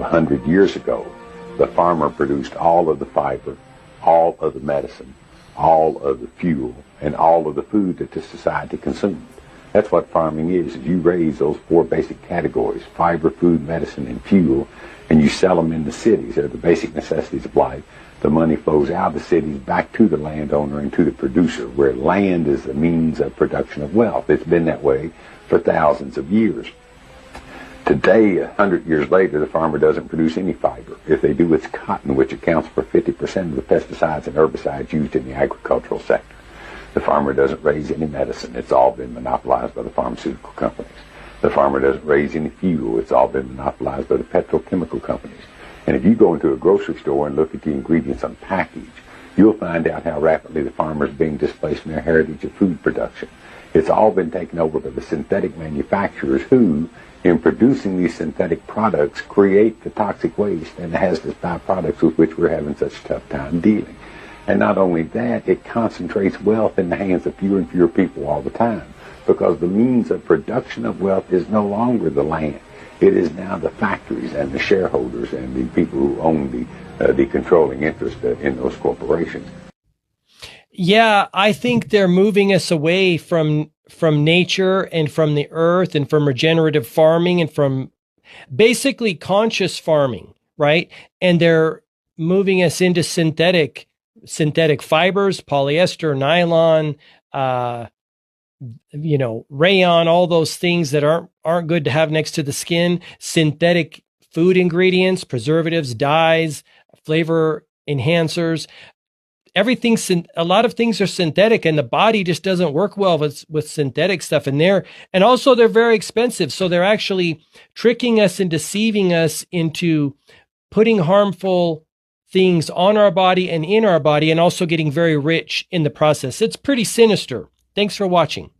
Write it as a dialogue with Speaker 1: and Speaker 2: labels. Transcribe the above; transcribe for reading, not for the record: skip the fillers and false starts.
Speaker 1: 100 years ago, the farmer produced all of the fiber, all of the medicine, all of the fuel, and all of the food that the society consumed. That's what farming is. You raise those four basic categories: fiber, food, medicine, and fuel, and you sell them in the cities. They're the basic necessities of life. The money flows out of the cities back to the landowner and to the producer, where land is the means of production of wealth. It's been that way for thousands of years. Today, 100 years later, the farmer doesn't produce any fiber. If they do, it's cotton, which accounts for 50% of the pesticides and herbicides used in the agricultural sector. The farmer doesn't raise any medicine. It's all been monopolized by the pharmaceutical companies. The farmer doesn't raise any fuel. It's all been monopolized by the petrochemical companies. And if you go into a grocery store and look at the ingredients on the package, you'll find out how rapidly the farmer is being displaced from their heritage of food production. It's all been taken over by the synthetic manufacturers who, in producing these synthetic products, create the toxic waste and the hazardous byproducts with which we're having such a tough time dealing. And not only that, it concentrates wealth in the hands of fewer and fewer people all the time, because the means of production of wealth is no longer the land. It is now the factories and the shareholders and the people who own the controlling interest in those corporations.
Speaker 2: Yeah, I think they're moving us away from nature and from the earth and from regenerative farming and from basically conscious farming, right? And they're moving us into synthetic fibers, polyester, nylon, rayon, all those things that aren't good to have next to the skin, synthetic food ingredients, preservatives, dyes, flavor enhancers. A lot of things are synthetic, and the body just doesn't work well with synthetic stuff in there. And also they're very expensive. So they're actually tricking us and deceiving us into putting harmful things on our body and in our body, and also getting very rich in the process. It's pretty sinister. Thanks for watching.